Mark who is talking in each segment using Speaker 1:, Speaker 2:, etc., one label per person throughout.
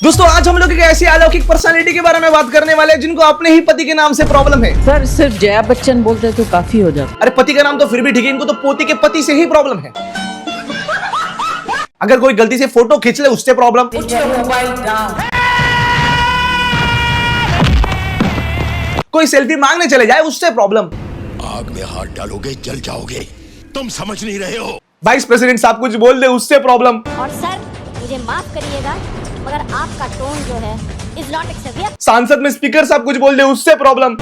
Speaker 1: दोस्तों आज हम लोग एक ऐसी अलौकिक पर्सनालिटी के बारे में बात करने वाले हैं जिनको अपने ही पति के नाम से प्रॉब्लम है।
Speaker 2: सर सिर्फ जया बच्चन बोलते तो काफी हो जाता।
Speaker 1: अरे पति का नाम तो फिर भी ठीक है, इनको तो पोती के पति से ही प्रॉब्लम है। अगर कोई गलती से फोटो खींच ले उससे प्रॉब्लम, कोई सेल्फी मांगने चले जाए उससे प्रॉब्लम।
Speaker 3: आग में हाथ डालोगे जल जाओगे, तुम समझ नहीं रहे हो।
Speaker 1: वाइस प्रेसिडेंट साहब कुछ बोल दे उससे प्रॉब्लम।
Speaker 4: और सर मुझे माफ करिएगा मगर आपका टोन जो है इज नॉट एक्सेप्टेबल।
Speaker 1: सांसद में स्पीकर साहब कुछ बोल दे उससे प्रॉब्लम।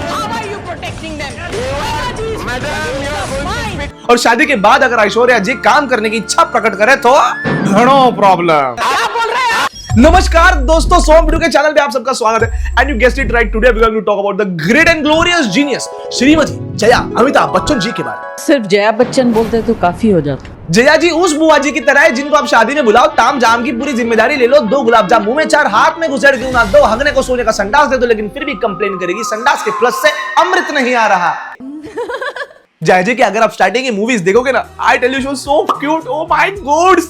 Speaker 1: और शादी के बाद अगर ऐश्वर्या जी काम करने की इच्छा प्रकट करे तो नो प्रॉब्लम। नमस्कार दोस्तों, सोम वीडियो के चैनल पे आप सबका स्वागत है। And you guessed it right, today we are going to talk about the great and glorious genius Shrimati Jaya Amitabh Bachchan ji के बारे में।
Speaker 2: सिर्फ जया बच्चन बोलते तो काफी हो जाता।
Speaker 1: जया जी उस बुआ जी की तरह है जिनको आप शादी में बुलाओ, ताम जाम की पूरी जिम्मेदारी ले लो, 2 गुलाब जाम मुंह में 4 हाथ में घुसेड़ क्यों ना दो, हगने को सोने का संडास दे दो, लेकिन फिर भी कंप्लेन करेगी संडास के प्लस से अमृत नहीं आ रहा। जया जी की अगर आप स्टार्टिंग की मूवीज देखोगे ना, I tell you show so cute, oh my god.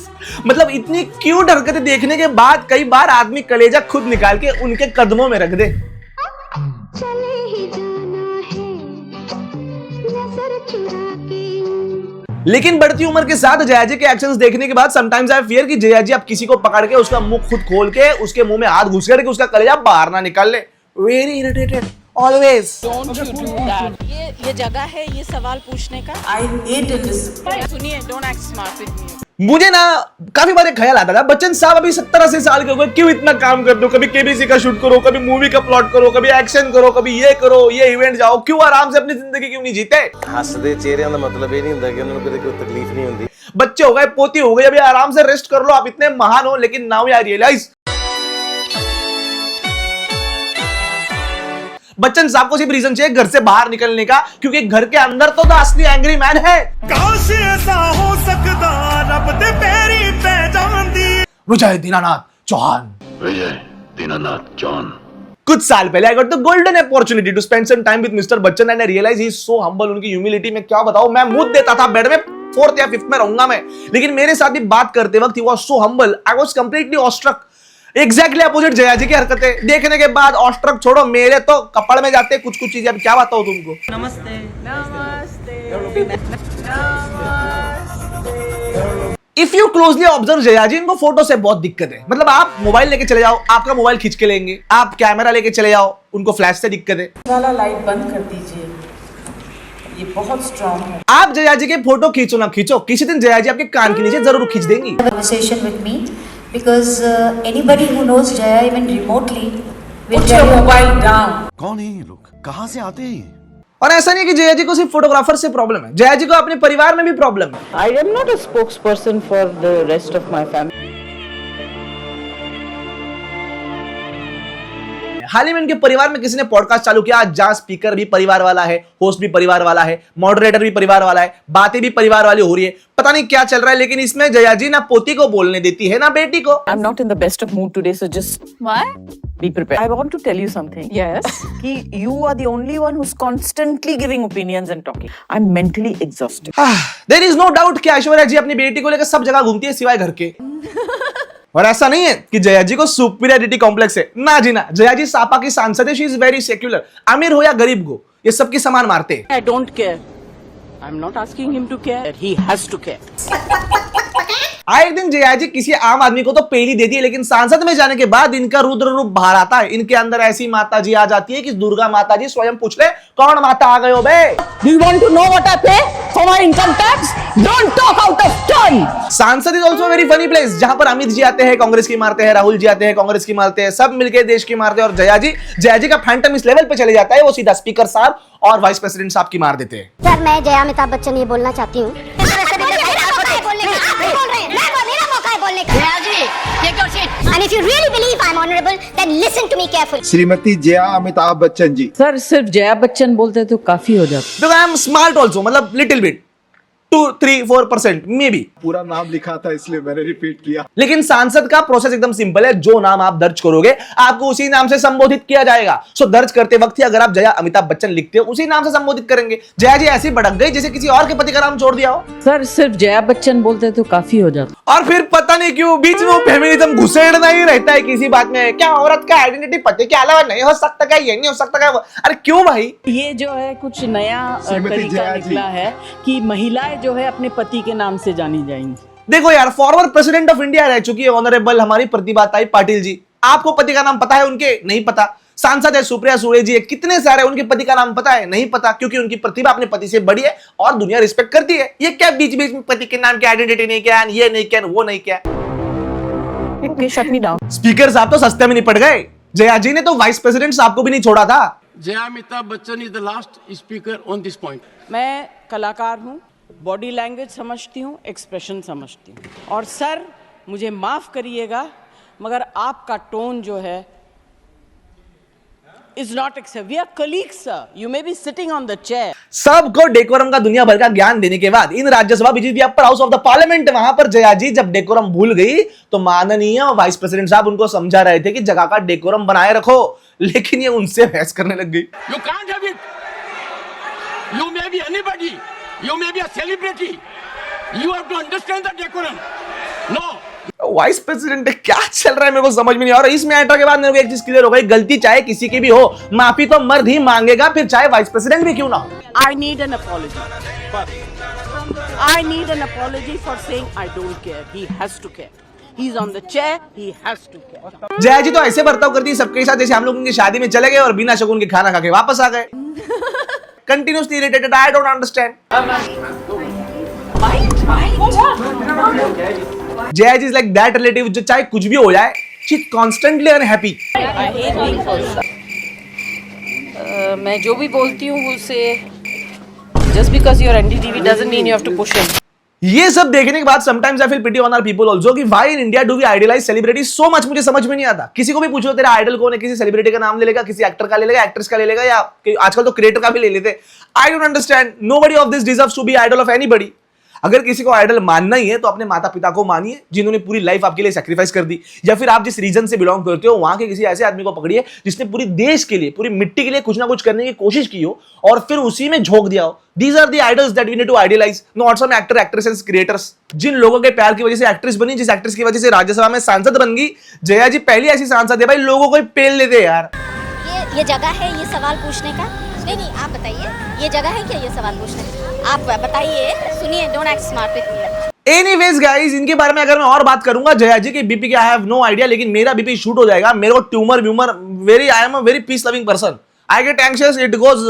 Speaker 1: मतलब इतनी क्यूट हरकतें देखने के बाद कई बार आदमी कलेजा खुद निकाल के उनके कदमों में रख दे।
Speaker 4: चले ही जाना है नजर चुरा के।
Speaker 1: लेकिन बढ़ती उम्र के साथ जया जी के एक्शंस देखने के बाद समटाइम्स आई फियर कि जया जी अब किसी को पकड़ के उसका मुंह खुद खोल के उसके मुंह में हाथ घुसेड़ के उसका कलेजा बाहर ना निकाल ले। Very irritated always.
Speaker 5: Don't you do that. ये जगह है ये सवाल पूछने का। I hate it. सुनिए, don't act smart with me.
Speaker 1: मुझे ना काफी बार एक ख्याल आता था, बच्चन साहब अभी 70-80 साल के हो गए, क्यों इतना काम करते हो? कभी केबीसी का शूट करो, कभी मूवी का प्लॉट करो, कभी एक्शन करो, कभी ये करो, ये इवेंट जाओ, क्यों आराम से अपनी जिंदगी क्यों नहीं जीते?
Speaker 6: हसदे चेहरिਆਂ ਦਾ मतलब ਇਹ ਨਹੀਂ ਹੁੰਦਾ ਕਿ ਉਹਨਾਂ ਨੂੰ ਕਦੇ ਕੋਈ तकलीफ नहीं ਹੁੰਦੀ।
Speaker 1: बच्चे हो गए, पोती हो गई, अभी आराम से रेस्ट कर लो, आप इतने महान हो। लेकिन नाउ आई रियलाइज बच्चन साहब को सिर्फ रीजन चाहिए घर से बाहर निकलने का, क्योंकि घर के अंदर तो असली एंग्री मैन है।
Speaker 7: काश ऐसा हो सकता रब दे पैरी पे जांदी।
Speaker 1: विजय दीनानाथ चौहान।
Speaker 3: विजय दीनानाथ चौहान।
Speaker 1: कुछ साल पहले I got the golden opportunity to spend some time with mister Bachchan and I realise he is so humble. उनकी ह्यूमिलिटी में क्या बताऊं, मैं मुंह देता था बेड में 4th या 5th में रहूंगा मैं, लेकिन मेरे साथ भी बात करते वक्त ही was so humble, I was completely awestruck. Exactly opposite Jaya ji की हरकतें देखने के बाद ऑस्ट्रक छोड़ो, मेरे तो कपड़ में जाते कुछ कुछ चीजें। अब क्या बताऊं तुमको।
Speaker 5: नमस्ते नमस्ते।
Speaker 1: If you closely observe Jaya ji, इनको फोटो से बहुत दिक्कत है। मतलब आप मोबाइल लेके चले जाओ, आपका मोबाइल खींच के लेंगे, आप कैमरा लेके चले जाओ, उनको फ्लैश से दिक्कत है।
Speaker 5: वाला लाइट बंद कर दीजिए, ये बहुत स्ट्रांग है।
Speaker 1: आप जया जी के फोटो खींचो ना खींचो, किसी दिन जया जी आपके कान के नीचे जरूर खींच देंगी।
Speaker 8: Conversation with me because anybody who knows Jaya even remotely will
Speaker 5: Put your mobile down.
Speaker 6: कौन है ये लोग, कहाँ से आते हैं?
Speaker 1: और ऐसा नहीं है कि जया जी को सिर्फ फोटोग्राफर से प्रॉब्लम है, जया जी को अपने परिवार में भी प्रॉब्लम है।
Speaker 2: I am not a spokesperson for the rest of my family.
Speaker 1: हाल ही में इनके परिवार में किसी ने पॉडकास्ट चालू किया जहां स्पीकर भी परिवार वाला है, होस्ट भी परिवार वाला है, मॉडरेटर भी परिवार वाला है, बातें भी परिवार वाली हो रही है। पता नहीं क्या चल रहा है, लेकिन इसमें जया जी ना पोती को बोलने देती है ना बेटी को।
Speaker 2: I'm not in the best of mood today, so just be prepared. I want to tell you something. Yes. कि you are the only one who's constantly giving opinions and talking. I'm mentally exhausted.
Speaker 1: There is no doubt कि ऐश्वर्या जी अपनी बेटी को लेकर सब जगह घूमती है सिवाय घर के। और ऐसा नहीं है कि जया जी को सुपीरियरिटी कॉम्प्लेक्स है, ना जी ना। जया जी सापा की सांसद है, शी इज वेरी सेक्युलर। अमीर हो या गरीब को ये सबकी समान मारते हैं।
Speaker 5: I don't care. I'm not asking him to care. He has to care.
Speaker 1: आए दिन जया जी किसी आम आदमी को तो पेली देती है, लेकिन सांसद में जाने के बाद इनका रुद्र रूप बाहर आता है। इनके अंदर ऐसी माता जी आ जाती है कि दुर्गा माता जी स्वयं पूछ ले कौन माता आ गए हो बे।
Speaker 2: Do you want to know what I pay for my income tax? Don't talk out of turn.
Speaker 1: सांसद is also very funny place, जहां पर अमित जी आते हैं कांग्रेस की मारते हैं, राहुल जी आते हैं कांग्रेस की मारते हैं, सब मिलकर देश की मारते हैं। और जया जी का फैंटम इस लेवल पे चले जाता है, वो सीधा स्पीकर साहब और वाइस प्रेसिडेंट साहब की मार देते हैं।
Speaker 4: सर मैं जया अमिताभ बच्चन ये बोलना चाहती हूँ। And if you really believe I'm honorable, then listen to me carefully.
Speaker 7: Shrimati Jaya Amitabh Bachchan ji.
Speaker 2: Sir सिर्फ जया बच्चन बोलते तो काफी हो जाता।
Speaker 1: Because I am smart also, मतलब लिटिल बिट। 2-3-4% may be.
Speaker 9: पूरा नाम लिखा था इसलिए मैंने रिपीट किया।
Speaker 1: लेकिन सांसद का प्रोसेस एकदम सिंपल है, जो नाम आप दर्ज करोगे आपको उसी नाम से संबोधित किया जाएगा। सो दर्ज करते वक्त ही अगर आप जया अमिताभ बच्चन लिखते हो उसी नाम से संबोधित करेंगे। जया जी ऐसी भड़क गई जैसे किसी और के पति का नाम छोड़ दिया हो।
Speaker 5: सर सिर्फ जया बच्चन बोलते तो काफी हो जाता।
Speaker 1: और फिर पता नहीं क्यों बीच में वो फेमिनिज्म घुसेड़ना ही रहता है किसी बात में। क्या औरत का आइडेंटिटी पति के अलावा नहीं हो सकता क्या, ये नहीं हो सकता क्या? अरे क्यों भाई?
Speaker 5: ये जो है कुछ नया तरीका निकला है कि महिलाएं जो है अपने पति के नाम से जानी जाएंगी।
Speaker 1: देखो यार, फॉर्मर प्रेसिडेंट ऑफ इंडिया रह चुकी है ऑनरेबल हमारी प्रतिभाताई पाटिल जी। आपको पति का नाम पता है उनके? नहीं पता। सांसद है सुप्रिया सुळे जी, कितने सारे उनके पति का नाम पता है? नहीं पता, क्योंकि उनकी प्रतिभा अपने पति से बड़ी है और दुनिया रिस्पेक्ट करती है। ये क्या बीच बीच में पति के नाम की आइडेंटिटी नहीं क्या, ये नहीं क्या, वो नहीं क्या?
Speaker 2: Shut me down.
Speaker 1: स्पीकर साहब तो सस्ते में निपट गए। जया जी ने तो वाइस प्रेसिडेंट साहब को भी नहीं छोड़ा था।
Speaker 3: Jaya Amitabh Bachchan is the last speaker on this point.
Speaker 5: मैं कलाकार हूँ, बॉडी लैंग्वेज समझती हूँ, एक्सप्रेशन समझती हूँ। और सर मुझे माफ करिएगा मगर आपका टोन जो है is not acceptable. We are colleagues, sir. You may be sitting on the chair.
Speaker 1: सबको डेकोरम का दुनिया भर का ज्ञान देने के बाद in Rajya Sabha BJP upper house of the parliament वहां पर जया जी जब डेकोरम भूल गई तो माननीय वाइस प्रेसिडेंट साहब उनको समझा रहे थे कि जगह का डेकोरम बनाए रखो, लेकिन ये उनसे बहस करने लग गई।
Speaker 3: You can't have it. You may be anybody. You may be a celebrity. You have to understand the decorum. No.
Speaker 1: Vice president क्या चल रहा है मेरे को समझ में नहीं आ रहा। इस मैटर के बाद मेरे को एक चीज क्लियर हो गई, गलती चाहे किसी की भी हो माफी तो मर्द ही मांगेगा, फिर चाहे वाइस प्रेसिडेंट भी क्यों ना हो।
Speaker 5: I need an apology. I need an apology for saying I don't care. He has to care. He's on the chair. He has to care.
Speaker 1: Jaya जी तो ऐसे बर्ताव करती है सबके साथ जैसे हम लोग उनकी शादी में चले गए और बिना शगुन के खाना खा के वापस आ गए। Continuously irritated, I don't understand. Jaya ji is like that relative जो चाहे कुछ भी हो जाए शी इज कॉन्स्टेंटली अनहैप्पी।
Speaker 5: मैं जो भी बोलती हूँ उसे just because you're NDTV doesn't mean you have to push him.
Speaker 1: ये सब देखने के बाद sometimes I feel pity on our people also कि why in India do we idolise celebrity so much. मुझे समझ में नहीं आता। किसी को भी पूछो तेरा आइडल कौन है, किसी सेलिब्रिटी का नाम ले लेगा, किसी एक्टर का ले लेगा, एक्ट्रेस का ले लेगा, या आजकल तो क्रिएटर का भी ले लेते। I don't understand. Nobody of this deserves to be idol of anybody. अगर किसी को आइडल मानना ही है तो अपने माता पिता को मानिए जिन्होंने पूरी लाइफ आपके लिए सैक्रिफाइस कर दी, या फिर आप जिस रीजन से बिलोंग करते हो वहां के किसी ऐसे आदमी को पकड़िए जिसने पूरी देश के लिए, पूरी मिट्टी के लिए कुछ ना कुछ करने की कोशिश की हो और फिर उसी में झोंक दिया हो। These are the idols that we need to idealize, not some actor, actresses, creators. जिन लोगों के प्यार की वजह से एक्ट्रेस बनी, जिस एक्ट्रेस की वजह से राज्यसभा में सांसद बन गई, जया जी पहली ऐसी सांसद है भाई, लोगों को ही पेल लेते यार।
Speaker 4: ये जगह है ये सवाल पूछने का? नहीं आप बताइए, ये जगह है क्या ये सवाल पूछने का? आप बताइए, सुनिए, don't act smart with me.
Speaker 1: Anyways guys, इनके बारे में अगर मैं और बात करूंगा जया जी की बीपी की, आई हैव नो आइडिया, लेकिन मेरा बीपी शूट हो जाएगा। मेरे को ट्यूमर व्यूमर I am a very peace loving person. I get anxious, it goes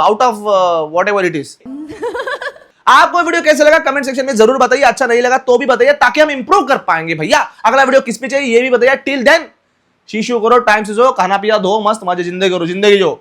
Speaker 1: out of whatever it is. आपको वीडियो कैसे लगा कमेंट सेक्शन में जरूर बताइए। अच्छा नहीं लगा तो भी बताइए ताकि हम इंप्रूव कर पाएंगे भैया। अगला वीडियो किस पे चाहिए ये भी बताइए। टिल देन शीशु करो, टाइम से जो खाना पिया, धो, मस्त मजे जिंदगी करो, जिंदगी जो।